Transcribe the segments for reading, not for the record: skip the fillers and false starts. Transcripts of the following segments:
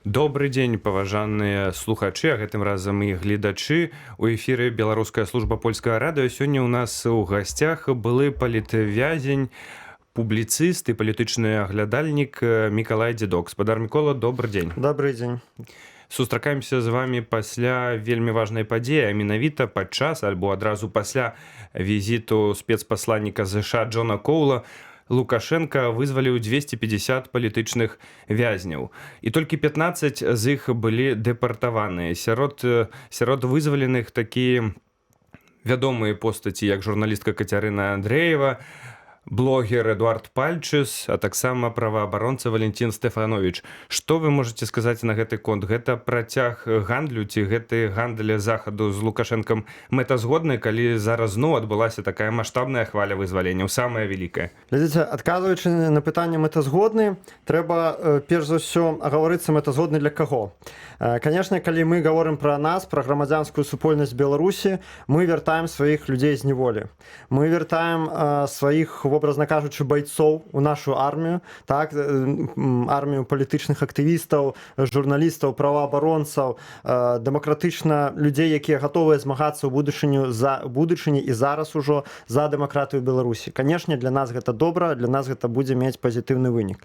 Добры дзень, паважаныя слухачы, а гэтым разам і гледачы. У эфіры беларуская служба польскага радыё. Сёння ў нас у гасцях былы палітвязень, публіцыст і палітычны аглядальнік Мікалай Дзедок. Спадар Мікола, добры дзень. Добрый дзень. Сустракаемся з вами пасля вельмі важнай падзеі, а менавіта падчас альбо адразу пасля візіту спецпасланніка ЗША Джона Коула Лукашенко вызваліў 250 палітычных вязняў. І толькі 15 з іх былі дэпартаваныя. Сярод вызваленых такія вядомыя постаці, як журналістка Кацярына Андрэева, блогер Эдуард Пальчыс, а таксама праваабаронца Валентин Стефанович. Што вы можаце сказаць на гэты конт? Гэта працяг гандлю ці гэты гандаль захаду з Лукашэнкам мэтазгодны, калі зараз зноў адбылася такая маштабная хваля вызваленняў, самая вялікая? Глядзіце, адказваючы на пытанне мэтазгодны, трэба перш за ўсё аговорыцца мэтазгодны для каго. Канешне, калі мы гаворым пра нас, пра грамадзянскую супольнасць Беларусі, мы вяртаем сваіх людзей з няволі. Мы вяртаем сваіх, образно кажучы, байцоў у нашу армію, так, армію палітычных актывістаў, журналістаў, праваабаронцаў, дэмакратычна людзей, якія гатовыя змагацца ў будучыні і зараз ужо за дэмакратыю Беларусі. Канешне, для нас гэта добра, для нас гэта будзе мець пазітыўны вынік.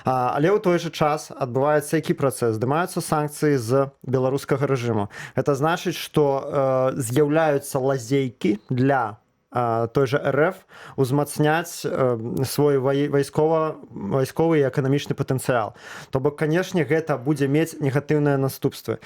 Але ў той жа час адбываецца які працэс? Здымаюцца санкцыі з беларускага рэжыму. Гэта значыць, што з'яўляюцца лазейкі для той жа РФ узмацняць свой вайсковы і эканамічны патэнцыял. То бок, канешне, гэта будзе мець негатыўныя наступствы.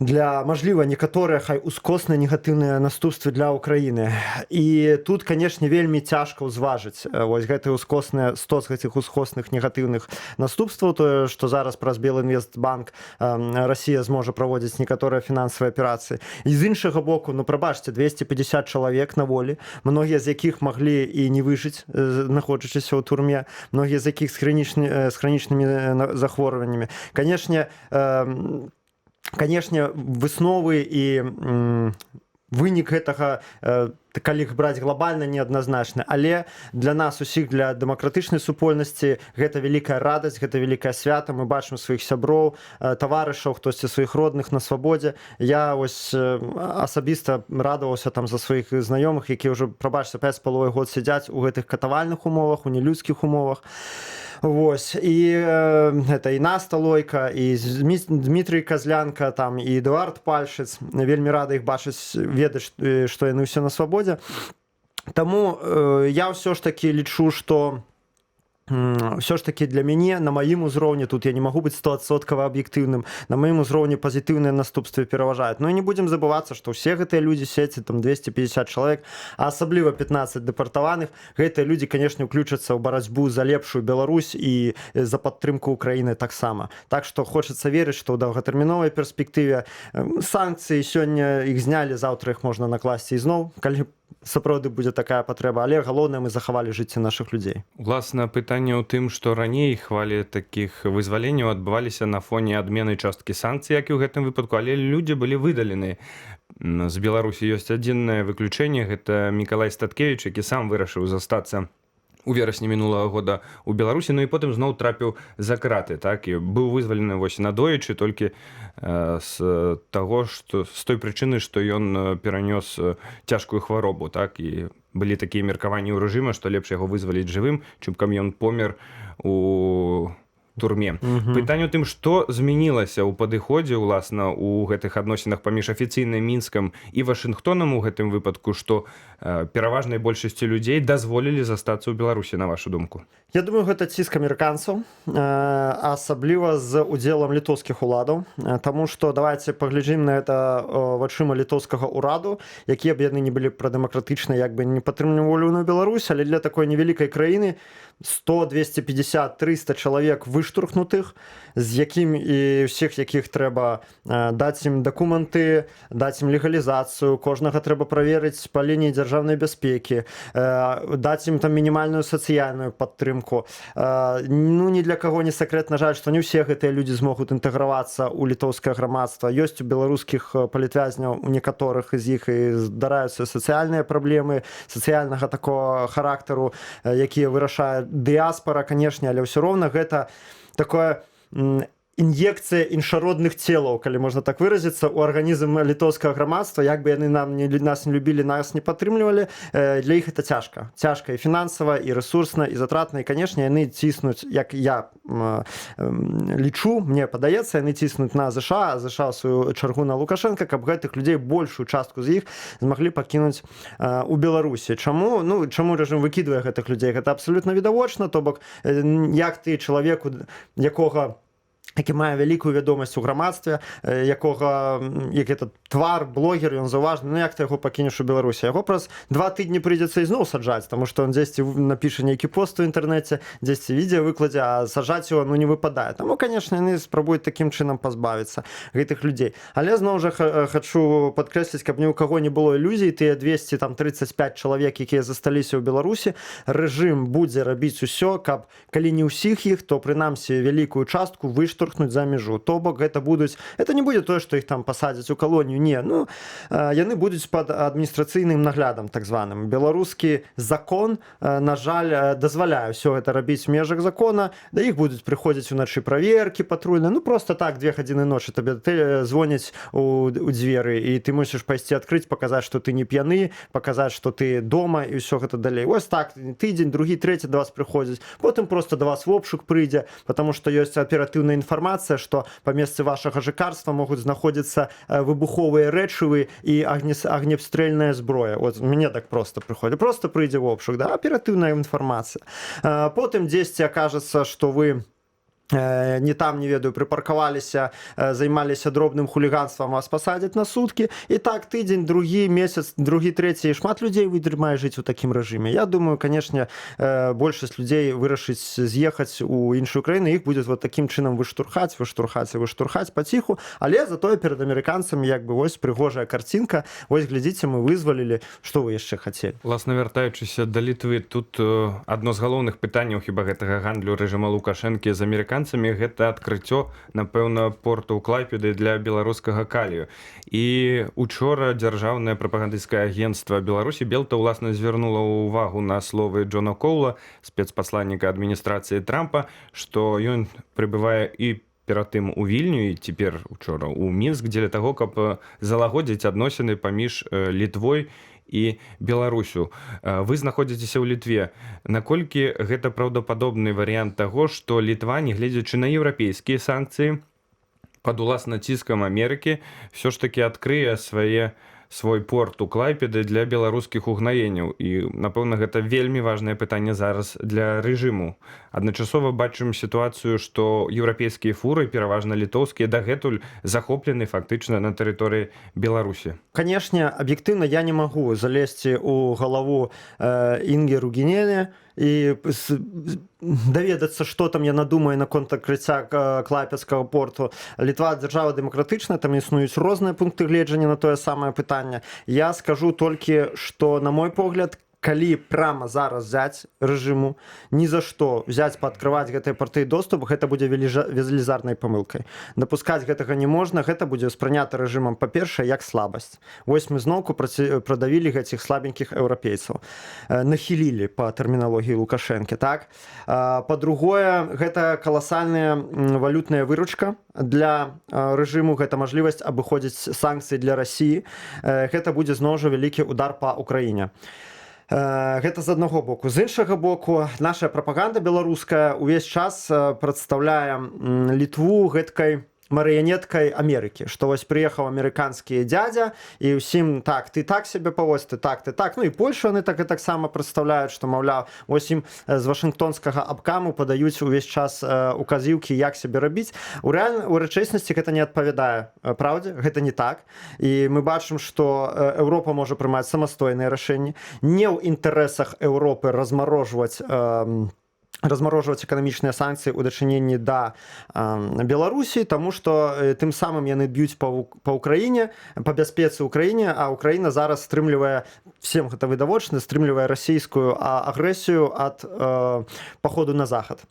Для, мажліва, некаторыя хай ускосныя негатыўныя наступствы для Ўкраіны. І тут, канешне, вельмі цяжка ўзважыць вось гэтыя ускосныя 100 з гэтых ускосных негатыўных наступстваў, тое, што зараз праз Белінвестбанк Расія зможа праводзіць некаторыя фінансавыя аперацыі. І з іншага боку, ну, прабачце, 250 чалавек на волі, многія з якіх маглі і не выжыць, знаходзячыся ў турме, многія з якіх з хранічнымі захворваннямі. Канешне, высновы і вынік гэтага, калі іх браць глобальна, неадназначны. Але для нас усіх, для дэмакратычнай супольнасці, гэта вялікая радасць, гэта вялікае свята. Мы бачым сваіх сяброў, таварышаў, хтосьці сваіх родных на свабодзе. Я ось асабіста радаваўся там за сваіх знаёмых, якія ўжо, прабачце, 5,5 год сядзяць у гэтых катавальных умовах, у нелюдскіх умовах. Вось, і гэта і Наста Лойка, і Дмітрый Казлянка, там, і Эдуард Пальчыс. Вельмі рада іх бачыць, ведаць, што яны ўсе на свабодзе. Таму я ўсё ж такі лічу, што ўсё ж такі для мяне, на маім узроўні, тут я не магу быць 100% аб'ектыўным, на маім узроўні пазітыўныя наступствы пераважаюць. Ну і не будзем забывацца, што ўсе гэтыя людзі сеці, там 250 чалавек, а асабліва 15 дэпартаваных, гэтыя людзі, канешне, ўключацца ў барацьбу за лепшую Беларусь і за падтрымку Ўкраіны таксама. Так што хочацца верыць, што ў даўгатэрміновай перспектыве санкцыі сёння іх знялі, заўтра іх можна накласці ізноў, калі сапраўды будзе такая патрэба, але галоўнае, мы захавалі жыцці нашых людзей. Уласна, пытанне ў тым, што раней хвалі такіх вызваленняў адбываліся на фоне адмены часткі санкцый, як і ў гэтым выпадку, але людзі былі выдалены. З Беларусі ёсць адзінае выключэнне, гэта Мікалай Статкевіч, які сам вырашыў застацца у верасні мінулага года ў Беларусі, ну і потым зноў трапіў за краты, так, і быў вызвалены вось надоечы толькі з таго, што з той прычыны, што ён перанёс цяжкую хваробу, так, і былі такія меркаванні ў рэжыма, што лепш яго вызваліць жывым, чым каб ён помер у турме. Пытанне ў тым, што змянілася ў падыходзе, уласна, у гэтых адносінах паміж афіцыйным Мінскам і Вашынгтонам у гэтым выпадку, што пераважнай большасці людзей дазволілі застацца ў Беларусі, на вашу думку? Я думаю, гэта ціск амерыканцаў, асабліва з удзелам літоўскіх уладаў, таму што давайце паглядзім на гэта вачыма літоўскага ўраду, якія б яны не былі прадэмакратычныя, як бы не падтрымлівалі на Беларусь, але для такой невялікай краіны 100, 250, 300 чалавек выштурхнутых, з якім і ўсіх якіх трэба даць ім дакументы, даць ім легалізацыю, кожнага трэба праверыць па лініі дзяржаўнай бяспекі, даць ім там мінімальную сацыяльную падтрымку. Ну, ні для каго не сакрэт, на жаль, што не ўсе гэтыя людзі змогуць інтэгравацца ў літоўскае грамадства. Ёсць у беларускіх палітвязняў, у некаторых з іх і здараюцца сацыяльныя праблемы, сацыяльнага такого характару, якія вырашае дыяспара, канешне, але ўсё роўна гэта такое ін'екцыя іншародных целаў, калі можна так выразіцца, у арганізм літоўскага грамадства, як бы яны нас не любілі, нас не падтрымлівалі, для іх это цяжка. Цяжка і фінансава, і рэсурсна, і затратна, і, канешне, яны ціснуць, як я лічу, мне падаецца, яны ціснуць на ЗША, а ЗША ў сваю чаргу на Лукашенка, каб гэтых людзей большую частку з іх змаглі пакінуць у Беларусі. Чаму? Ну, чаму рэжым выкідвае гэтых людзей? Гэта абсалютна відавочна, то бок, як ты чалавеку, які мае вялікую вядомасць у грамадстве, як этот твар, блогер, ён заўважны, ну як ты яго пакінеш у Беларусі? Яго праз 2 тыдні прыйдзецца ізноў саджаць, таму што ён дзесьці напіша нейкі пост у інтэрнэце, дзесьці відэа выкладзе, а саджаць його не выпадае. Таму, канешне, яны спрабуюць такім чынам пазбавіцца гэтых людзей. Але зноў жа хачу падкрэсліць, каб ні ў каго не было ілюзій, тыя 235 чалавек, якія засталіся ў Беларусі, рэжым будзе рабіць усё, каб, калі не ўсіх іх, то прынамсі вялікую частку выштурхнуць за мяжу. То бок гэта не будзе тое, што іх там пасадзяць у калонію, не. Ну, яны будуць пад адміністрацыйным наглядам, так званым. Беларускі закон, на жаль, дазваляе ўсё гэта рабіць в межах закона, да іх будуць прыходзіць уначы праверкі патрульныя, ну просто так 2 гадзіны ночы табе звоняць у дзверы, і ты мусіш пайсці адкрыць, паказаць, што ты не п'яны, паказаць, што ты дома, і ўсё гэта далей. Ось так, тыдзень, другі, трэці да вас прыходзіць, потым просто да вас в обшук прыйдзе, потому што ёсць аператыўная інфармацыя, што па месцы вашага жыхарства могуць знаходзіцца выбуховыя рэчывы і агнестрэльная зброя. Вот мне так просто прыходзіць. Просто прыйдзе в обшук, да, аператыўная інфармацыя. Потым дзесьці акажацца, што вы не там, не ведаю, припаркаваліся, займаліся дробным хуліганствам, вас пасадзяць на суткі, і так тыдзень, другі месяц, другі, трэці, шмат людзей вытрымае жыць у такім рэжыме. Я думаю, канешне, большасць людзей вырашыць з'ехаць у іншую краіну, іх будзе вот такім чынам выштурхаць паціху, але затое перад амерыканцамі як бы вось прыгожая карцінка, вось глядзіце, мы вызвалілі, што вы яшчэ хацелі. Власна, вяртаючыся да Літвы, тут адно з галоўных пытанняў хіба гэтага гандлю рэжыма Лукашэнкі з амерыканцамі, гэта адкрыццё, напэўна, порту ў Клайпеды для беларускага калію. І учора дзяржаўнае прапагандысцкае агенцтва Беларусі Белта ўласна звярнула ўвагу на словы Джона Коула, спецпасланніка адміністрацыі Трампа, што ён прыбывае і перад тым у Вільню, і цяпер учора ў Мінск, дзеля таго, каб залагодзіць адносіны паміж Літвой і Беларусю. Вы знаходзіцеся ў Літве. Наколькі гэта праўдападобны варыянт таго, што Літва, нягледзячы на еўрапейскія санкцыі, пад уласна ціскам Амерыкі, ўсё ж такі адкрые свой порт у Клайпеды для беларускіх угнаенняў. І, напэўна, гэта вельмі важнае пытанне зараз для рэжыму. Адначасова бачым сітуацыю, што еўрапейскія фуры, пераважна літоўскія, дагэтуль захоплены фактычна на тэрыторыі Беларусі. Канешне, аб'ектыўна я не магу залезці ў галаву Інгі Ругінене і даведацца, што там яна думае наконт адкрыцця Клайпедскага порту. Літва дзяржава дэмакратычная, там існуюць розныя пункты гледжання на тое самае пытанне. Я скажу толькі, што, на мой погляд, калі прямо зараз взять рэжыму, ні за што взять, пааткрываць гэтыя порты доступ, гэта будзе велізарнай памылкай. Дапускаць гэтага не можна, гэта будзе ўспрынята рэжымам, па-першае, як слабасць. Вось мы зноўку прадавілі гэтых слабенькіх еўрапейцаў. Нахілілі па тэрміналогіі Лукашэнкі, так? Па-другое, гэта каласальная валютная выручка для рэжыму, гэта мажлівасць абыходзіць санкцыі для Расіі. Гэта будзе зноў жа вялікі удар па Украіне. Гэта з аднаго боку. З іншага боку, наша прапаганда беларуская ўвесь час прадстаўляе Літву гэткай марыянеткай Амерыкі, што вось прыехаў амерыканскі дзядзя і ўсім так, ты так сябе паводзь, ты так. Ну і Польшу яны так і таксама прадстаўляюць, што, маўляў, вось ім з вашынгтонскага абкаму падаюць увесь час указіўкі, як сябе рабіць. У рэчаіснасці гэта не адпавядае праўдзе, гэта не так. І мы бачым, што Еўропа можа прымаць самастойныя рашэнні. Не ў інтарэсах Еўропы размарожваць эканамічныя санкцыі ў дачыненні да Беларусі, таму што тым самым яны б'юць па ўкраіне, па бяспецы ўкраіне, а Украіна зараз стрымлівае, всем гэта відавочна, стрымлівае расійскую агрэсію ад паходу на захад.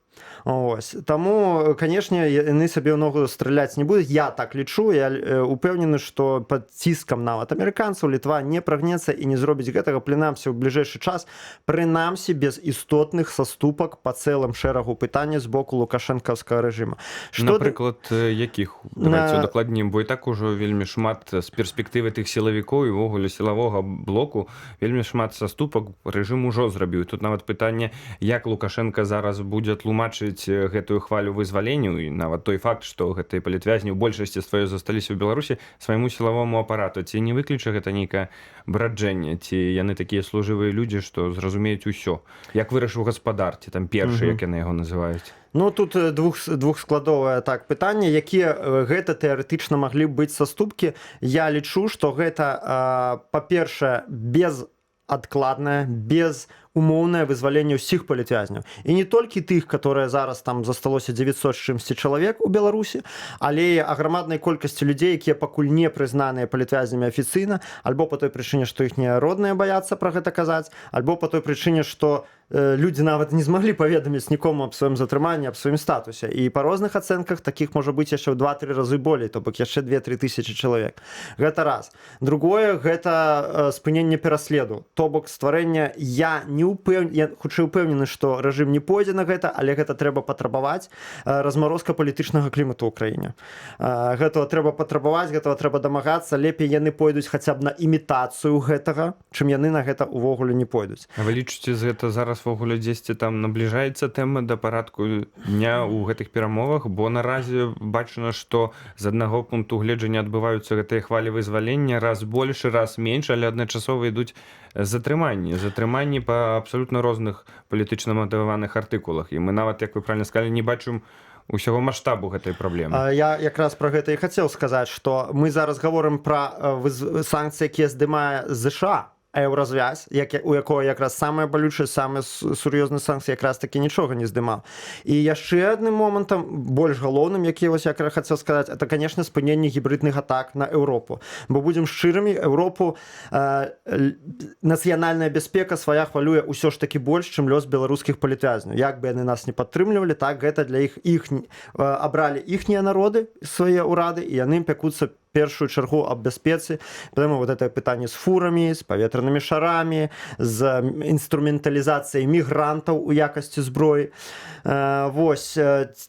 Ось. Таму, канешне, яны сабе ў ногу страляць не будуць. Я так лічу, я упэўнены, што пад ціскам нават амерыканцаў Літва не прагнецца і не зробіць гэтага, прынамсі ў бліжэйшы час, прынамсі без істотных саступак па цэлым шэрагу пытання з боку лукашэнкаўскага рэжыма. Напрыклад, якіх? Давайце удакладнім, бо і так ужо вельмі шмат з перспектывы тых сілавікоў і ўвогуле сілавога блоку вельмі шмат саступак рэжым ужо зрабіў. Тут нават пытанне, як Лукашенко зараз будзе тлумачыць гэтую хвалю вызваленню і нават той факт, што гэтыя палітвязні ў большасці сваёй засталіся ў Беларусі свайму сілавому апарату. Ці не выключа гэта нейкае браджэнне, ці яны такія служывыя людзі, што зразумеюць усё. Як вырашыў гаспадар, ці там першы, як яны яго называюць? Ну, тут двухскладовае так пытанне, якія гэта тэарэтычна маглі быць саступкі. Я лічу, што гэта, па-першае, безадкладнае, безумоўнае вызваленне ўсіх палітвязняў. І не толькі тых, которые зараз там засталося 900 з чымсьці чалавек у Беларусі, але і аграмаднай колькасці людзей, якія пакуль не прызнаныя палітвязнямі афіцыйна, альбо па той прычыне, што іхнія родныя баяцца пра гэта казаць, альбо па той прычыне, што людзі нават не змаглі паведаміць нікому аб сваім затрыманні, аб сваім статусе. І па розных ацэнках такіх можа быць яшчэ ў 2-3 разы болей, то бок яшчэ 2-3 тысячы чалавек. Гэта раз. Другое, гэта спыненне пераследу. То бок стварэнне, я хутчэй упэўнены, што рэжым не пойдзе на гэта, але гэта трэба патрабаваць, размарозка палітычнага клімату ў краіне. Гэтага трэба патрабаваць, гэтага трэба дамагацца, лепей яны пойдуць хаця б на імітацыю гэтага, чым яны на гэта ўвогуле не пойдуць. А вы лічыце, гэта зараз вогуле дзесьці там набліжаецца тэма да парадку дня ў гэтых перамовах, бо наразі бачана, што з аднаго пункту гледжання адбываюцца гэтыя хвалі вызвалення раз больш, раз менш, але адначасова ідуць затрыманні па абсалютна розных палітычна матываваных артыкулах. І мы нават, як вы правильно сказалі, не бачым усяго маштабу гэтай праблемы. Я якраз пра гэта і хацеў сказаць, што мы зараз гаворым пра санкцыі, якія здымае ЗША, еўразвязь, у якого якраз самыя балючыя, самыя сур'ёзныя санкцыі якраз такі нічога не здымаў. І яшчэ адным момантам, больш галоўным, які вось я хацеў сказаць, это, канешне, спыненне гібридных атак на Еўропу. Бо будзем шчырымі, Еўропу нацыянальная бяспека свая хвалюе ўсё ж такі больш, чым лёс беларускіх палітвязняў. Як бы яны нас не падтрымлівалі, так гэта для іх абралі іхнія народы, свае ўрады, і яны пякуцца першую чаргу аб бяспецы. Потым вот это пытанне з фурамі, з паветранымі шарамі, з інструменталізацыяй мігрантаў у якасці зброі. Вось,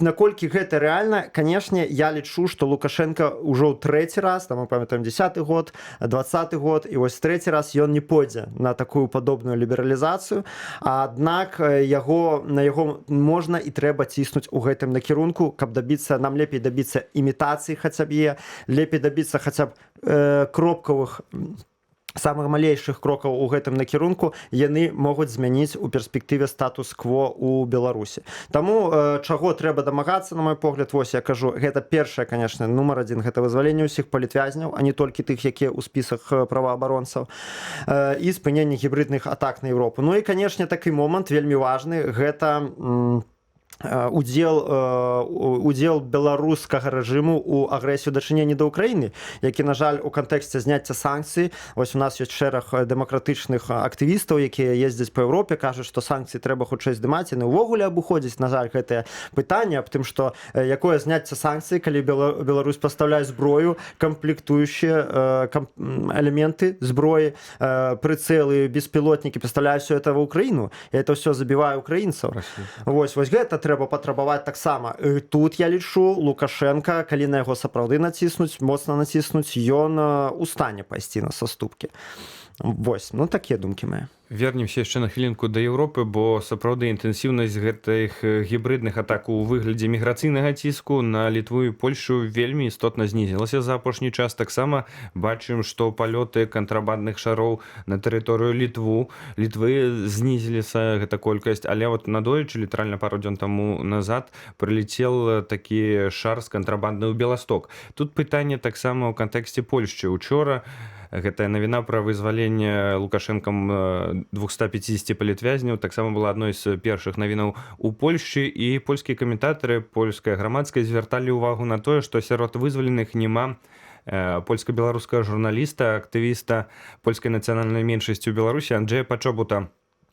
наколькі гэта рэальна, канешне, я лічу, што Лукашенко ўжо ў трэці раз, там мы памятаем 10-й год, 20-й год, і вось трэці раз ён не пойдзе на такую падобную лібералізацыю, аднак на яго можна і трэба ціснуць у гэтым накірунку, каб дабіцца, нам лепей дабіцца імітацыі хаця б лепей дабіцца хаця б кропкавых, самых малейшых крокаў у гэтым накірунку, яны могуць змяніць у перспектыве статус-кво ў Беларусі. Таму чаго трэба дамагацца, на мой погляд, вось я кажу, гэта першае, канешне, нумар адзін, гэта вызваленне ўсіх палітвязняў, а не толькі тых, якія ў спісах праваабаронцаў, і спыненне гібридных атак на Еўропу. Ну і, канешне, такі момант вельмі важны, гэта удзел беларускага рэжыму ў агрэсію дачынення да Ўкраіны, які, на жаль, у кантэксце зняцця санкцый, вось у нас ёсць шэраг дэмакратычных актывістаў, якія ездзяць па Еўропе, кажуць, што санкцыі трэба хутчэй здымаць, яны ўвогуле абыходзяць, на жаль, гэтае пытанне аб тым, што якое зняцце санкцый, калі Беларусь пастаўляе зброю, камплектуючыя элементы зброі, прыцэлы, беспілотнікі, пастаўляе ўсё это ва Ўкраіну, і это ўсё забівае украінцаў. Вось гэта трэба патрабаваць таксама. Тут, я лічу, Лукашенко, калі на яго сапраўды націснуць, моцна націснуць, ён у стане пайсці на саступкі. Вось, ну такія думкі мае. Вернемся яшчэ на хвілінку да Еўропы, бо сапраўды інтэнсіўнасць гэтых гібридных атак у выглядзе міграцыйнага ціску на Літву і Польшу вельмі істотна знізілася за апошні час. Таксама бачым, што палёты кантрабандных шароў на тэрыторыю Літвы знізіліся гэта колькасць, але вот надоечы, літаральна пару дзён таму назад, прылецел такі шар з кантрабанды ў Беласток. Тут пытанне таксама ў кантэксце Польшчы. Учора гэтая навіна пра вызваленне Лукашэнкам 250 палітвязняў таксама была адной з першых навінаў у Польшчы, і польскія каментатары, польская грамадскасць звярталі ўвагу на тое, што сярод вызваленых няма польска-беларускага журналіста, актывіста польскай нацыянальнай меншасці ў Беларусі Анджэя Пачобута.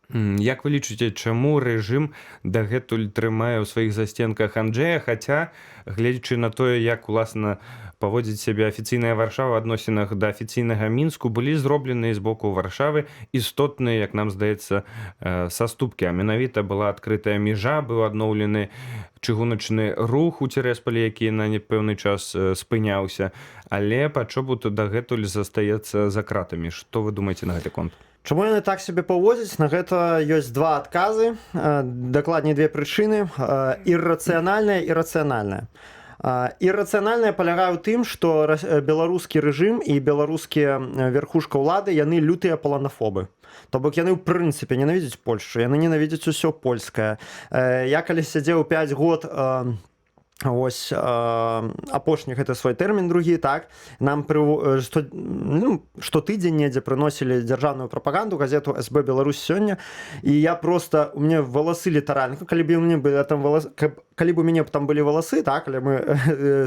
Як вы лічыце, чаму рэжым дагэтуль трымае ў сваіх засценках Анджэя, хаця, гледзячы на тое, як уласна паводзіць сябе афіцыйная Варшава ў адносінах да афіцыйнага Мінску, былі зроблены з боку Варшавы істотныя, як нам здаецца, саступкі. А менавіта была адкрытая мяжа, быў адноўлены чыгуначны рух у Цірасполі, які на пэўны час спыняўся, але пачобут дагэтуль застаецца за кратамі. Што вы думаеце на гэты конт? Чаму яны так сябе паводзяць? На гэта ёсць два адказы, дакладней две прычыны: іррацыянальная і рацыянальная. Іррацыянальная палягае ў тым, што беларускі рэжым і беларускія верхушка ўлады, яны лютыя паланафобы. То бок яны ў прынцыпе ненавідзяць Польшчу, яны ненавідзяць усё польскае. Я калі сядзеў 5 год, ось апошні гэта свой тэрмін другі, так, нам штотыдзень недзе прыносілі дзяржаўную прапаганду, газету СБ Беларусь сёння, і я просто, у мяне валасы літаральна, калі б у мяне былі там валасы, калі б у мяне там былі валасы, так, але мы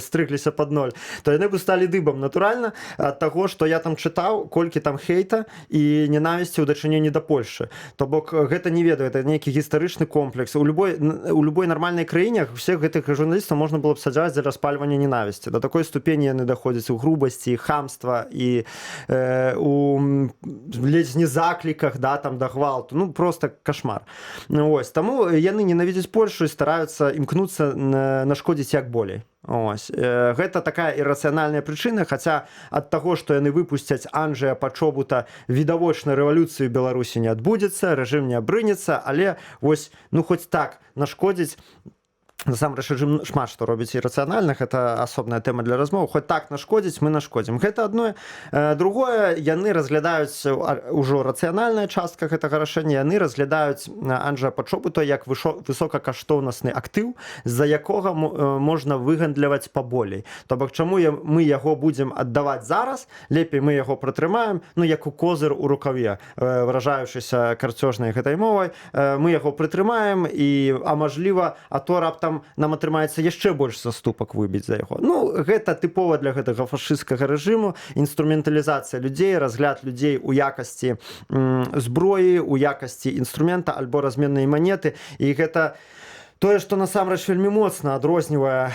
стрыгліся пад ноль, то яны б сталі дыбам натуральна ад таго, што я там чытаў, колькі там хейта і ненавісці ў дачыненні да Польшчы. То бок гэта не ведаю, это нейкі гістарычны комплекс. У любой нармальнай краіне всех гэтых журналістаў можна было б саджаць за распальванне ненавісці. Да такой ступені яны даходзяць у грубасці, хамства і у ледзь не закліках, да, там да гвалту. Ну просто кашмар. Ось, таму яны ненавідзяць Польшчу і стараюцца імкнуцца нашкодзіць як болей. Ось. Гэта такая іррацыянальная прычына, хаця ад таго, што яны выпусцяць Анджэя Пачобута, відавочна рэвалюцыі ў Беларусі не адбудзецца, рэжым не абрынецца, але вось, ну хоць так нашкодзіць. Насамрэч, рэжым шмат што робіць іррацыянальна, гэта асобная тэма для размоў. Хоць так нашкодзіць, мы нашкодзім. Гэта адно. Другое, яны разглядаюць, ужо рацыянальная частка гэтага рашэння, яны разглядаюць Анджэя Пачобута як высокакаштоўнасны актыў, з-за якога можна выгандляваць паболей. То бок, чаму мы яго будзем аддаваць зараз, лепей мы яго пратрымаем, ну як у козыр у рукаве, выражаючыся карцёжнай гэтай мовай, мы яго прытрымаем і, мажліва, а то раптам нам атрымаецца яшчэ больш заступак выбіць за яго. Ну, гэта тыпова для гэтага фашысцкага рэжыму, інструменталізацыя людзей, разгляд людзей у якасці зброі, у якасці інструмента альбо разменнай манеты, і гэта тое, што насамрэч вельмі моцна адрознівае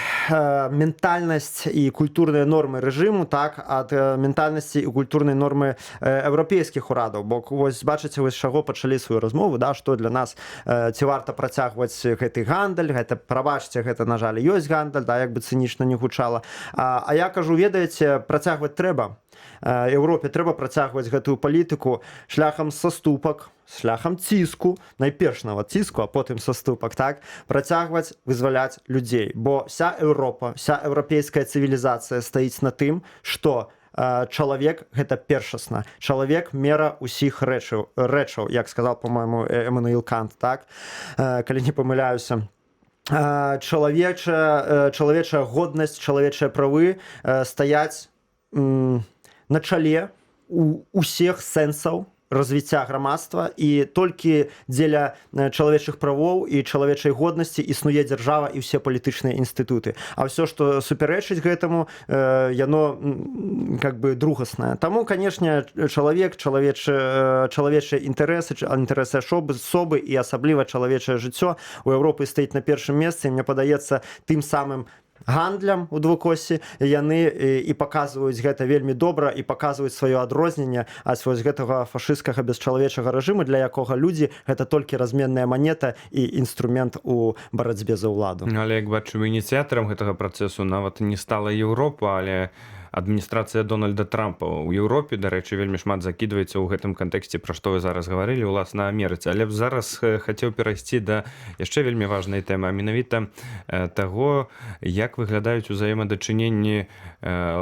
ментальнасць і культурныя нормы рэжыму, так, ад ментальнасці і культурнай нормы еўрапейскіх урадаў. Бо вось бачыце, вось чаго пачалі сваю размову, да, што для нас ці варта працягваць гэты гандаль, гэта, прабачце, гэта, на жаль, ёсць гандаль, да, як бы цынічна не гучала. А я кажу, ведаеце, працягваць трэба. Еўропе трэба працягваць гэтую палітыку шляхам саступак, шляхам ціску, найперш нават ціску, а потым саступак, так, працягваць вызваляць людзей. Бо вся Еўропа, вся еўрапейская цывілізацыя стаіць на тым, што чалавек гэта першасна. Чалавек мера ўсіх рэчаў, як сказаў, па-мойму, Эммануэл Кант, так, калі не памыляюся. Чалавечая годнасць, чалавечыя правы стаяць на чале у ўсіх сэнсаў развіцця грамадства, і толькі дзеля чалавечых правоў і чалавечай годнасці існуе дзяржава і ўсе палітычныя інстытуты. А ўсё, што супярэчыць гэтаму, яно как бы другаснае. Таму, канешне, чалавек, чалавечыя інтарэсы, інтарэсы асобы і асабліва чалавечае жыццё у Еўропы стаіць на першым месцы, і мне падаецца, тым самым гандлям у двукосе яны і паказваюць гэта вельмі добра і паказваюць сваё адрозненне ад вось гэтага фашысцкага бесчалавечага рэжыму, для якога людзі гэта толькі разменная манета і інструмент у барацьбе за ўладу. Але як бачым, ініцыятарам гэтага працэсу нават не стала Еўропа, але адміністрацыя Дональда Трампа. У Еўропе, дарэчы, вельмі шмат закідваецца ў гэтым кантэксце, пра што вы зараз гаварылі, уласна, Амерыцы. Але зараз хацеў перайсці да яшчэ вельмі важнай тэмы, а менавіта таго, як выглядаюць узаемадачыненні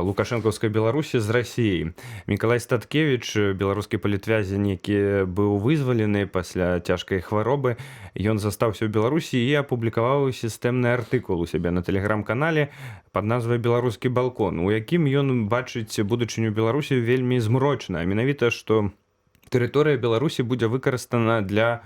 лукашэнкаўскай Беларусі з Расіяй. Мікалай Статкевіч, беларускі палітвязень, які быў вызвалены пасля цяжкай хваробы, ён застаўся ў Беларусі і апублікаваў сістэмны артыкул у сябе на тэлеграм-канале пад назвай «Беларускі балкон», у якім ён бачыць будучыню Беларусі вельмі змрочна. Менавіта, што тэрыторыя Беларусі будзе выкарыстана для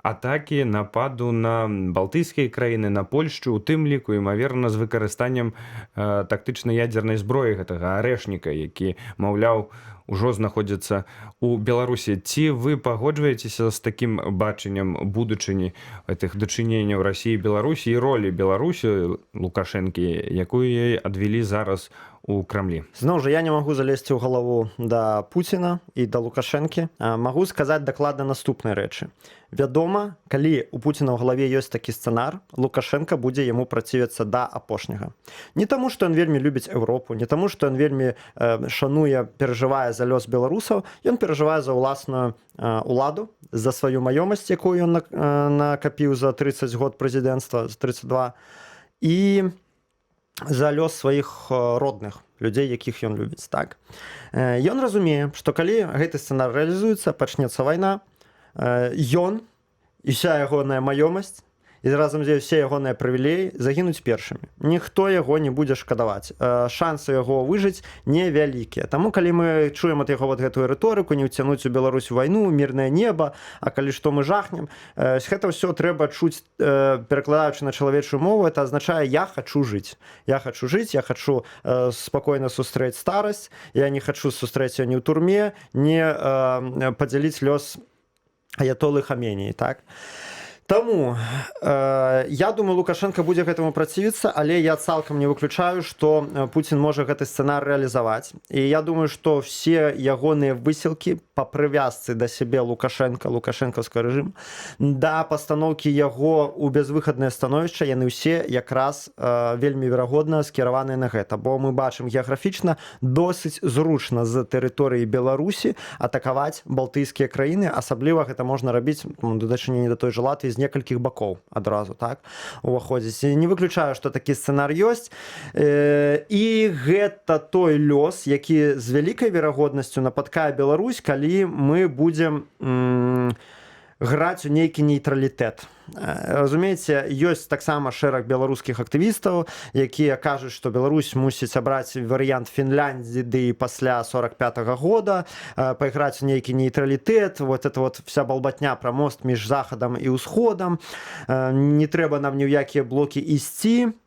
атакі, нападу на балтыйскія краіны, на Польшчу, у тым ліку, імаверна, з выкарыстаннем тактычнай ядзернай зброі гэтага арэшніка, які, маўляў, ўжо знаходзяцца у Беларусі. Ці вы пагоджваецеся з такім бачаннем будучыні гэтых дачыненняў Расіі і Беларусі і ролі Беларусі Лукашэнкі, якую яй адвялі зараз у Крамлі? Зноў жа, я не магу залезці ў галаву да Пуціна і да Лукашэнкі. Магу сказаць дакладна наступныя рэчы. Вядома, калі у Пуціна ў галаве ёсць такі сцэнар, Лукашенко будзе яму працівіцца да апошняга. Не таму, што ён вельмі любіць Еўропу, не таму, што ён вельмі шануе, перажывае за лёс беларусаў, ён перажывае за ўласную уладу, за сваю маёмасць, якую ён накапіў за 30 год прэзідэнцтва, за 32, і за лёс сваіх родных, людзей, якіх ён любіць. Так? Ён разумее, што калі гэты сцэнар рэалізуецца, пачнецца вайна, ён і вся ягоная маёмасць і разам з ёй все ягоныя прывілеі загінуць першымі. Ніхто яго не будзе шкадаваць. Шансы яго выжыць невялікія. Таму калі мы чуем ад яго вот гэтую рыторыку, не ўцянуць у Беларусь вайну, мірнае неба, а калі што мы жахнем, гэта ўсё трэба чуць, перакладаючы на чалавечую мову, это азначае я хачу жыць. Я хачу жыць, я хачу спакойна сустрэць старасць, я не хачу сустрэць яе ні ў турме, не падзяліць лёс аятолы Хаменеі, так? Таму я думаю, Лукашенко будзе гэтаму працівіцца, але я цалкам не выключаю, што Пуцін можа гэты сцэнар рэалізаваць. І я думаю, што все ягоныя высілкі па прывязцы да сябе Лукашенко, лукашэнкаўскі рэжым, да пастаноўкі яго ў безвыхаднае становішча, яны ўсе якраз вельмі верагодна скіраваныя на гэта. Бо мы бачым геаграфічна досыць зручна з тэрыторыі Беларусі атакаваць балтыйскія краіны, асабліва гэта можна рабіць у дачыненні да той жа Латвіі з некалькіх бакоў адразу, так, уваходзіць. Не выключаю, што такі сцэнар ёсць. І гэта той лёс, які з вялікай верагоднасцю напаткае Беларусь, калі мы будзем граць у нейкі нейтралітэт. Разумееце, ёсць таксама шэраг беларускіх актывістаў, якія кажуць, што Беларусь мусіць абраць варыянт Фінляндыі пасля 45-го года, пайграць у нейкі нейтралітэт, вот это вот вся балбатня пра мост між захадам і ўсходам, не трэба нам ні ў якія блокі ісці.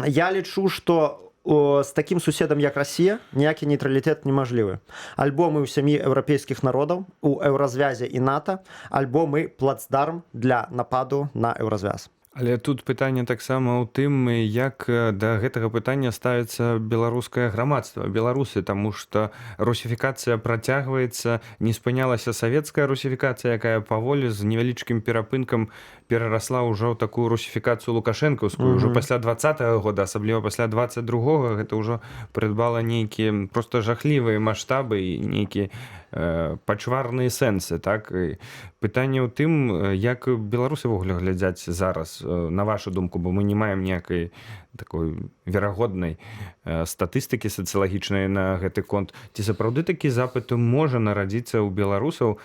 Я лічу, што з такім суседам, як Расія, ніякі нейтралітэт немажлівы. Альбо мы ў сям'і еўрапейскіх народаў, у еўразвязе і НАТО, альбо мы плацдарм для нападу на еўразвяз. Але тут пытанне таксама ў тым, як да гэтага пытання ставіцца беларускае грамадства, беларусы, таму што русіфікацыя працягваецца, не спынялася савецкая русіфікацыя, якая паволі з невялічкім перапынкам перарасла ўжо ў такую русіфікацыю лукашэнкаўскую. Ўжо пасля 20-го года, асабліва пасля 22-го, гэта ўжо прыдбала нейкія проста жахлівыя маштабы і нейкія пачварныя сэнсы. Так? Пытанне ў тым, як беларусы ввогуле глядзяць зараз, на вашу думку, бо мы не маем ніякай такой верагоднай статыстыкі сацыялагічнай на гэты конт. Ці сапраўды такі запыт можа нарадзіцца ў беларусаў,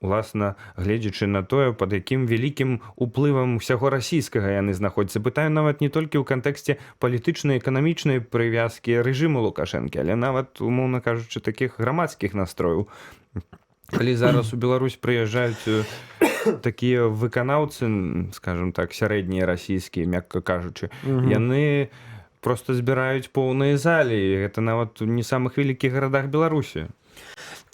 уласна, гледзячы на тое, пад якім вялікім уплывам усяго расійскага яны знаходзяцца. Пытаю нават не толькі ў кантэксце палітычнай, эканамічнай прывязкі рэжыму Лукашэнкі, але нават, умоўна кажучы, такіх грамадскіх настрояў. Калі зараз у Беларусь прыязджаюць такія выканаўцы, скажем так, сярэднія расійскія, мякка кажучы, яны проста збіраюць поўныя залі, і гэта нават у не самых вялікіх гарадах Беларусі.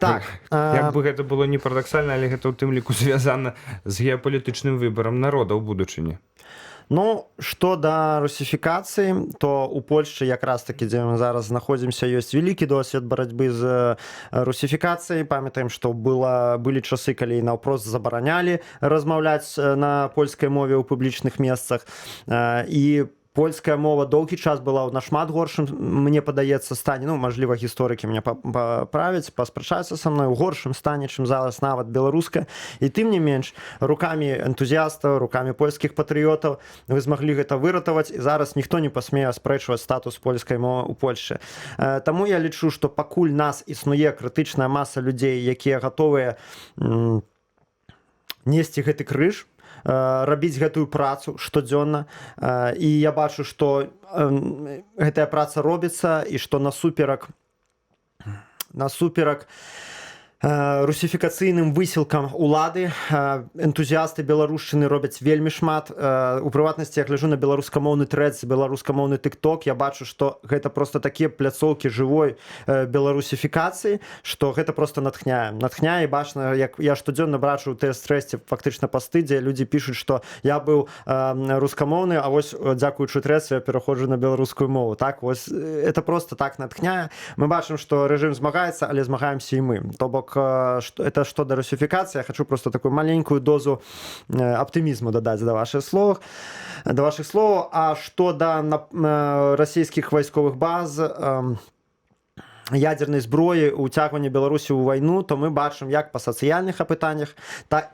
Так. Як бы гэта было не парадаксальна, але гэта ў тым ліку звязана з геапалітычным выбарам народа ў будучыні. Ну, што да русіфікацыі, то ў Польшчы якраз такі, дзе мы зараз знаходзімся, ёсць вялікі досвед барацьбы з русіфікацыяй. Памятаем, што былі часы, калі наўпрост забаранялі размаўляць на польскай мове ў публічных месцах. І польская мова доўгі час была ў нашмат горшым, мне падаецца, стане, ну, мажліва, гісторыкі мяне паправяць, паспрачаюцца са мной, у горшым стане, чым зараз нават беларуская. І тым не менш, рукамі энтузіястаў, рукамі польскіх патрыётаў вы змаглі гэта выратаваць, і зараз ніхто не пасмее аспрэчваць статус польскай мовы ў Польшчы. Таму я лічу, што пакуль нас існуе крытычная маса людзей, якія гатовыя несці гэты крыж, рабіць гэтую працу штодзённа, і я бачу, што гэтая праца робіцца і што насуперак русіфікацыйным высілкам улады. Энтузіасты беларушчыны робяць вельмі шмат. У прыватнасці я гляджу на беларускамоўны трэц, беларускамоўны тык-ток, я бачу, што гэта проста такія пляцоўкі жывой беларусіфікацыі, што гэта проста натхняе і бачна, як я штодзённа бачу ў тэст-трэсце фактычна пасты, дзе людзі пішуць, што я быў рускамоўны, а вось дзякуючы трэцу я пераходжу на беларускую мову. Так, вось это просто так натхняе. Мы бачым, што рэжым змагаецца, але змагаемся і мы. То бок это што да русіфікацыі, я хочу просто такую маленькую дозу аптымізму дадаць да вашых слоў. А што да расійскіх вайсковых баз, ядернай зброі, уцягвання Беларусі ў вайну, то мы бачым як па сацыяльных апытаннях, так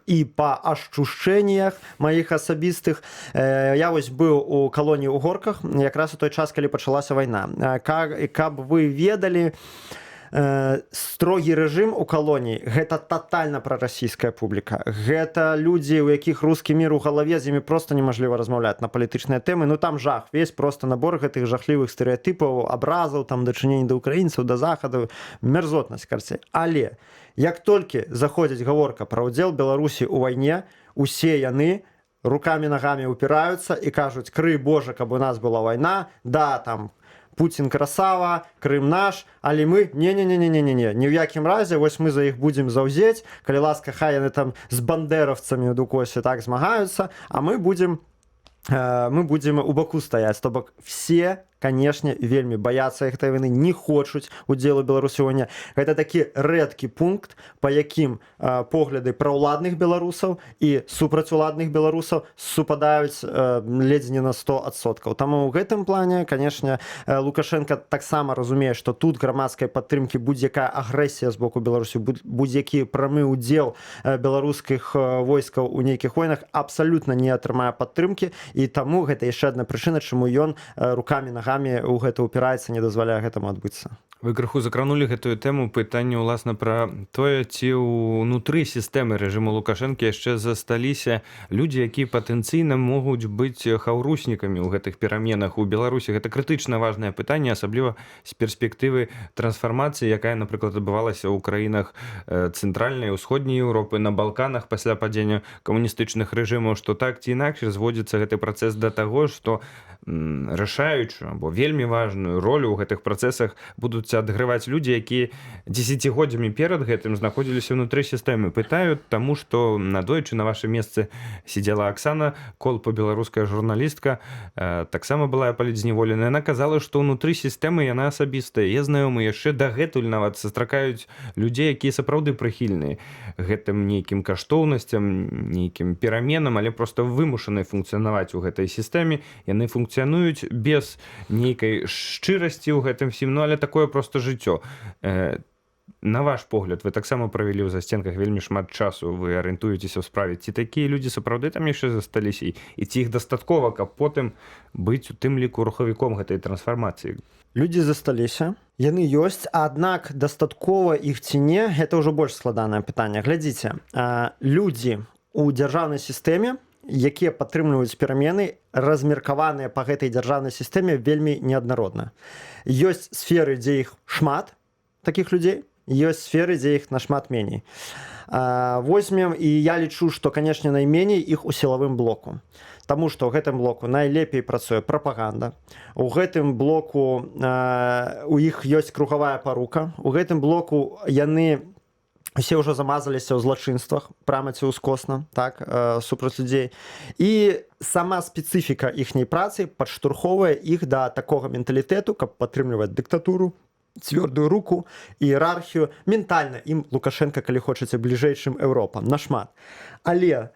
і па ашчушчэннях маіх асабістых. Я вось быў у калоніі ў Горках якраз у той час, калі пачалася вайна. Каб вы ведалі, строгі рэжым у калоніі гэта татальна прарасійская публіка. Гэта людзі, у якіх рускі мір у галаве, з імі проста немажліва размаўляць на палітычныя тэмы. Ну там жах, весь просто набор гэтых жахлівых стэрэатыпаў, абразаў, там дачынення да ўкраінцаў, да захаду, мерзотнасць карцей. Але як толькі заходзіць гаворка пра ўдзел Беларусі ў вайне, усе яны рукамі-нагамі ўпіраюцца і кажуць: крый Божа, каб у нас была вайна, да, там Путін красава, Крым наш, але мы не-не-не-не-не-не, ні ў якім разе, вось мы за іх будзем заўзець, калі ласка, хай яны там з бандеравцамі ў дукосе так змагаюцца, а мы будзем у баку стаяць. То бок все, канешне, вельмі баяцца гэтай вайны, не хочуць удзелу Беларусі ў вайне. Гэта такі рэдкі пункт, па якім погляды праўладных беларусаў і супрацьуладных беларусаў супадаюць ледзь не на 100%. Таму ў гэтым плане, канешне, Лукашенко таксама разумее, што тут грамадскай падтрымкі будзе-якая агрэсія з боку Беларусі, будзе-які прамы ўдзел беларускіх войскаў у нейкіх войнах абсалютна не атрымае падтрымкі, і таму гэта яшчэ адна прычына, чаму ён рукамі-нагамі у гэта ўпіраецца, не дазваляе гэтаму адбыцца. Вы крыху закранулі гэтую тэму, пытанне ўласна пра тое, ці ўнутры сістэмы рэжыму Лукашэнкі яшчэ засталіся людзі, якія патэнцыйна могуць быць хаўруснікамі ў гэтых пераменах у Беларусі. Гэта крытычна важнае пытанне, асабліва з перспектывы трансфармацыі, якая, напрыклад, адбывалася ў краінах цэнтральнай, усходняй Еўропы, на Балканах пасля падзення камуністычных рэжымаў, што так ці інакш зводзіцца гэты працэс да таго, што рашаючую або вельмі важную ролю ў гэтых працэсах будуць адгрываць людзі, якія дзесяцігоддзямі перад гэтым знаходзіліся ўнутры сістэмы. Пытаю, таму што надойчы на вашым месцы сидзела Аксана Колпа, беларуская журналістка, таксама была палітзняволеная. Яна казала, што ўнутры сістэмы яна асабістая. Я знаёмы яшчэ дагэтуль нават сустракаюць людзей, якія сапраўды прыхільныя гэтым нейкім каштоўнасцям, нейкім пераменам, але проста вымушаны функцыянаваць у гэтай сістэме. Яны функцыянуюць без нейкай шчырасці ў гэтым всім, ну але такое просто жыццё. На ваш погляд, вы таксама правялі ў засценках вельмі шмат часу, вы арыентуецеся ў справе, ці такія людзі сапраўды там яшчэ засталіся, і ці іх дастаткова, каб потым быць у тым ліку рухавіком гэтай трансфармацыі? Людзі засталіся, яны ёсць, аднак дастаткова іх ці не, гэта ўжо больш складанае пытанне. Глядзіце, людзі ў дзяржаўнай сістэме, якія падтрымліваюць перамены, размеркаваныя па гэтай дзяржаўнай сістэме вельмі неаднародна. Ёсць сферы, дзе іх шмат, такіх людзей, ёсць сферы, дзе іх нашмат меней. Возьмем, і я лічу, што, канешне, найменей іх у сілавым блоку. Таму што ў гэтым блоку найлепей працуе прапаганда. У гэтым блоку у іх ёсць кругавая парука. У гэтым блоку яны усе ўжо замазаліся ў злачынствах, прама ці ўскосна, так, супраць людзей. І сама спецыфіка іхняй працы падштурхоўвае іх да такога менталітэту, каб падтрымліваць дыктатуру, цвёрдую руку, іерархію. Ментальна ім Лукашенка, калі хочаце, бліжэй, чым Еўропа, нашмат. Але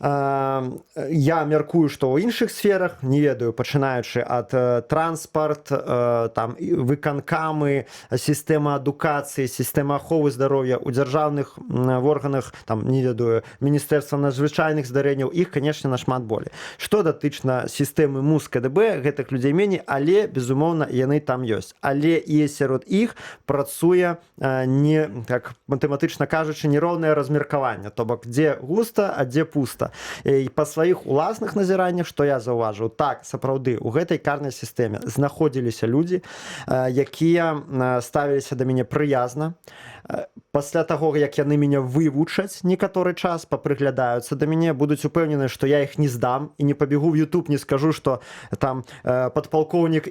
я мяркую, што ў іншых сферах, не ведаю, пачынаючы ад транспарт, там, выканкамы, сістэма адукацыі, сістэма аховы здароўя, у дзяржаўных органах, там, не ведаю, Міністэрства надзвычайных здарэнняў, іх, канешне, нашмат болей. Што датычна сістэмы МУС, КДБ, гэтых людзей меней, але, безумоўна, яны там ёсць. Але і сярод іх працуе, не, так матэматычна кажучы, нероўнае размеркаванне, то бок, дзе густа, а дзе пуста. І па сваіх уласных назіраннях, што я заўважыў, так, сапраўды, у гэтай карнай сістэме знаходзіліся людзі, якія ставіліся да мяне прыязна, пасля таго як яны мяне вывучаць некаторы час, папрыглядаюцца да мяне, будуць упэўнены, што я іх не здам і не пабегу в YouTube, не скажу, што там падпалкоўнік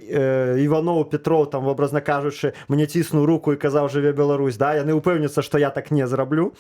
Іванов Петров, там вобразна кажучы, мне ціснуў руку і казаў жыве Беларусь, да? Яны упэўняцца, што я так не зраблю.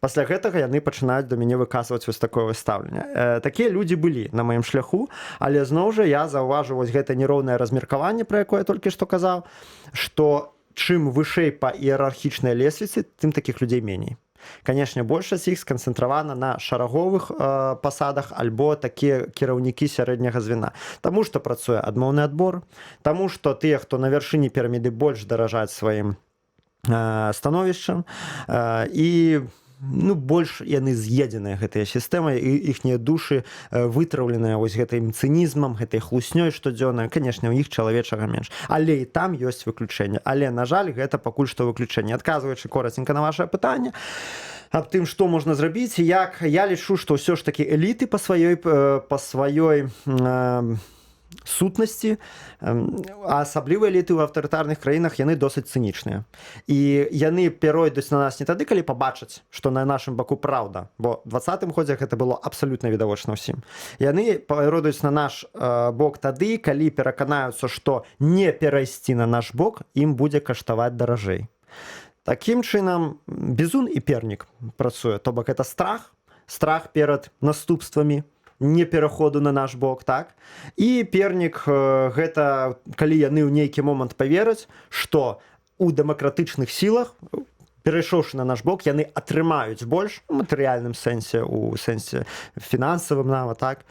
Пасля гэтага яны пачынаюць да мяне выказваць вось такое стаўленне. Такія людзі былі на маім шляху, але зноў жа я заўважыў вось гэта нероўнае размеркаванне, пра якое я толькі што казаў, што чым вышэй па іерархічнай лесвіцы, тым такіх людзей меней. Канешне, большасць іх сканцэнтравана на шараговых пасадах альбо такія кіраўнікі сярэдняга звена. Таму што працуе адмоўны адбор, таму што тыя, хто на вяршыні піраміды, больш даражаць сваім становішчам і больш яны з'едзеныя гэтыя сістэмы і іхнія душы вытраўленыя вось гэтым цынізмам, гэтай хлуснёй штодзённай. Канешне, у іх чалавечага менш. Але і там ёсць выключэнне. Але, на жаль, гэта пакуль што выключэнне. Адказваючы кораценька на вашае пытанне аб тым, што можна зрабіць, як я лічу, што ўсё ж такі эліты па сваёй сутнасці, а асабліва эліты ў аўтарытарных краінах, яны досыць цынічныя. І яны перайдуць на нас не тады, калі пабачаць, што на нашым баку праўда, бо ў 20-м годзе гэта было абсалютна відавочна ўсім. Яны перайдуць на наш бок тады, калі пераканаюцца, што не перайсці на наш бок ім будзе каштаваць даражэй. Такім чынам, бізун і пернік працуе. То бок, гэта страх перад наступствамі, не пераходу на наш бок, так? І пернік гэта, калі яны ў нейкі момант павераць, што у дэмакратычных сілах, перайшоўшы на наш бок, яны атрымаюць больш у матэрыяльным сэнсе, у сэнсе фінансавым нават, так?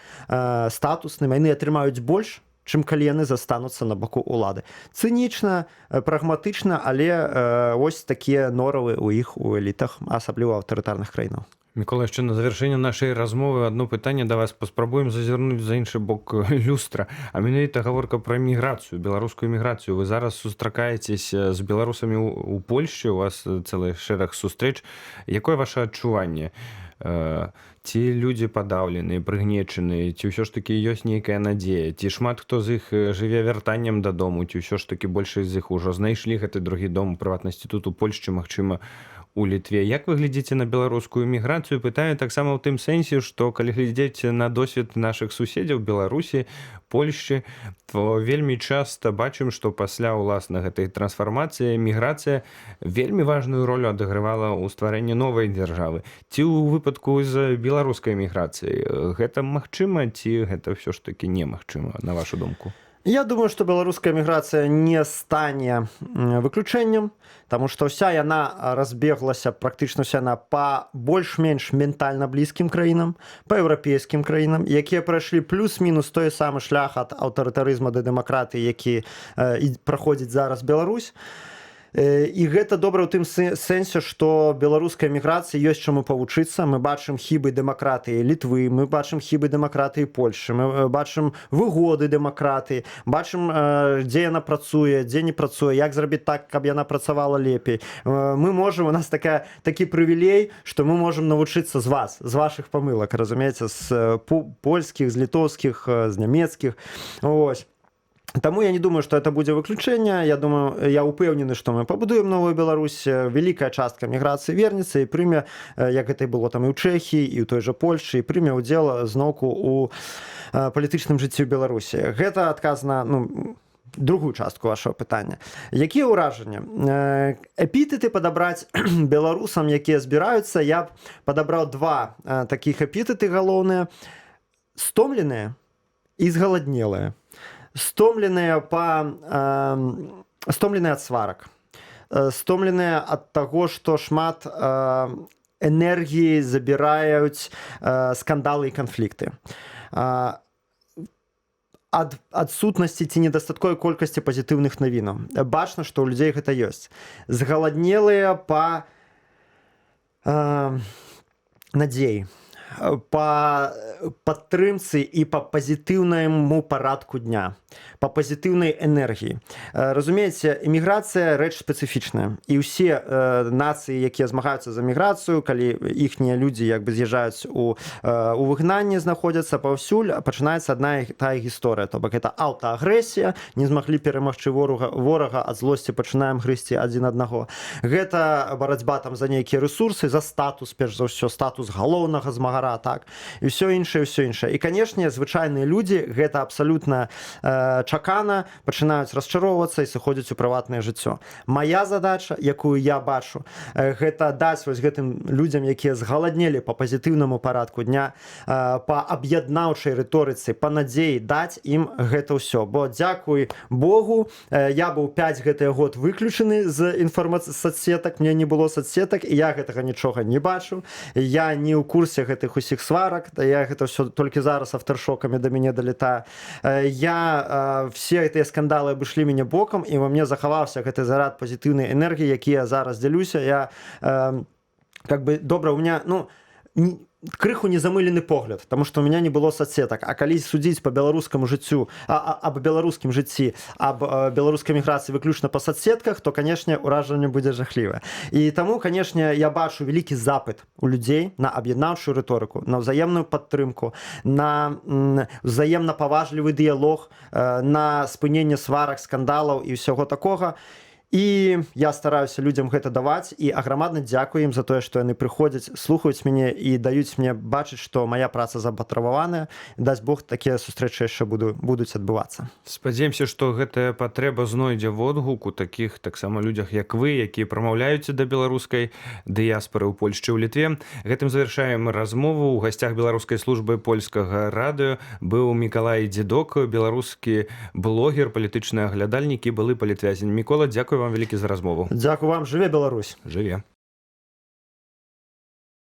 Статусным, яны атрымаюць больш, чым калі яны застануцца на баку ўлады. Цынічна, прагматычна, але вось такія норавы ў іх у элітах, асабліва аўтарытарных краінаў. Микола, яшчэ на завяршэнне нашай размовы адно пытанне да вас. Паспрабуем зазірнуць за іншы бок люстра. А менавіта гаворка пра міграцыю, беларускую міграцыю. Вы зараз сустракаецеся з беларусамі ў Польшчы, у вас цэлы шэраг сустрэч. Якое ваше адчуванне? Ці людзі падаўленыя, прыгнечаныя, ці ўсё ж такі ёсць нейкая надзея? Ці шмат хто з іх жыве вяртаннем дадому, ці ўсё ж такі большасць з іх ужо знайшлі гэты другі дом, у прыватнасці тут у Польшчы, магчыма, у Літве. Як вы глядзіце на беларускую міграцыю? Пытаю таксама ў тым сэнсе, што калі глядзець на досвед нашых суседзяў Беларусі, Польшчы, то вельмі часта бачым, што пасля ўласна гэтай трансфармацыі міграцыя вельмі важную ролю адыгрывала ў стварэнні новай дзяржавы. Ці ў выпадку з беларускай міграцыяй гэта магчыма, ці гэта ўсё ж такі немагчыма, на вашу думку? Я думаю, што беларуская міграцыя не стане выключэннем, таму што ўся яна разбеглася, практычна ўся яна па больш-менш ментальна блізкім краінам, па еўрапейскім краінам, якія прайшлі плюс-мінус той самы шлях ад аўтарытарызма да дэмакратыі, які праходзіць зараз Беларусь. І гэта добра ў тым сэнсе, што беларуская міграцыя ёсць чаму павучыцца. Мы бачым хібы дэмакратыі Літвы, мы бачым хібы дэмакратыі Польшчы, мы бачым выгоды дэмакратыі, бачым, дзе яна працуе, дзе не працуе, як зрабіць так, каб яна працавала лепей. Мы можам, у нас такі прывілей, што мы можам навучыцца з вас, з вашых памылак, разумееце, з польскіх, з літоўскіх, з нямецкіх. Ось. Таму я не думаю, што это будзе выключэнне. Я думаю, я ўпэўнены, што мы пабудуем новую Беларусь. Вялікая частка міграцыі вернецца і прыме, як гэта і было там і ў Чэхіі, і ў той жа Польшчы, і прыме ўдзел зноўку ў палітычным жыцці Беларусі. Гэта адказ на другую частку вашего пытання. Якія ўражанні? Эпітэты падабраць беларусам, якія збіраюцца, я б падабраў два такіх эпітэты галоўныя. Стомленыя і згаладнелыя. Стомленыя ад сварак, стомленыя ад таго, што шмат энергіі забіраюць скандалы і канфлікты. Ад адсутнасці ці недастатковай колькасці пазітыўных навінаў. Бачна, што ў людзей гэта ёсць. Згаладнелыя па надзеі. па падтрымцы і па пазітыўнаму парадку дня, па пазітыўнай энергіі. Разумееце, эміграцыя рэч спецыфічная, і ўсе нацыі, якія змагаюцца за міграцыю, калі іхнія людзі як бы з'язджаюць у выгнанні, знаходзяцца паўсюль, пачынаецца адна і тая гісторыя, то бок это аўтаагрэсія, не змаглі перамагчы ворага, ад злосці пачынаем грызці адзін аднаго. Гэта барацьба там за нейкія рэсурсы, за статус, перш за ўсё, статус галоўнага змагара, так, і ўсё іншае, ўсё іншае. І, канешне, звычайныя людзі, гэта абсалютна чакана, пачынаюць расчароўвацца і сыходзяць у прыватнае жыццё. Мая задача, якую я бачу, гэта даць вось гэтым людзям, якія згаладнелі па пазітыўнаму парадку дня, па аб'яднаўчай рыторыцы, па надзеі даць ім гэта ўсё. Бо, дзякуй Богу, я быў 5 гэтыя год выключаны з соцсетак, мне не было соцсетак, і я гэтага нічога не бачу. Я не ў курсе гэтых усіх сварак, я гэта ўсё толькі зараз афтэршокамі да мяне далетае. Все гэтыя скандалы абышлі мяне бокам, і во мне захаваўся гэты зарад пазітыўнай энергіі, які я зараз дзялюся. Я как бы добра, у меня, ну, крыху незамылены погляд, потому что у меня не было соцсетак. А калі судзіць по беларускаму жыццю, аб беларускім жыцці, аб беларускай міграцыі выключна па соцсетках, то, канешне, уражанне будзе жахлівае. І таму, канешне, я бачу вялікі запыт у людзей на аб'яднаўчую рыторыку, на ўзаемную падтрымку, на ўзаемна паважлівы дыялог, на спыненне сварак, скандалаў і ўсяго такога. І я стараюся людзям гэта даваць, і аграмадна дзякую ім за тое, што яны прыходзяць, слухаюць мяне і даюць мне бачыць, што мая праца запатрабаваная. Дасць Бог, такія сустрэчы яшчэ будуць адбывацца. Спадзяемся, што гэтая патрэба знойдзе водгук у такіх таксама людзях, як вы, якія прамаўляюць да беларускай дыяспары ў Польшчы, ў Літве. Гэтым завяршаем размову. У гасцях беларускай службы польскага радыё быў Мікалай Дзідок, беларускі блогер, палітычны аглядальнік і былы палітвязень. Мікола, дзякую вам вялікі за размову. Дзякую вам, жыве Беларусь. Жыве.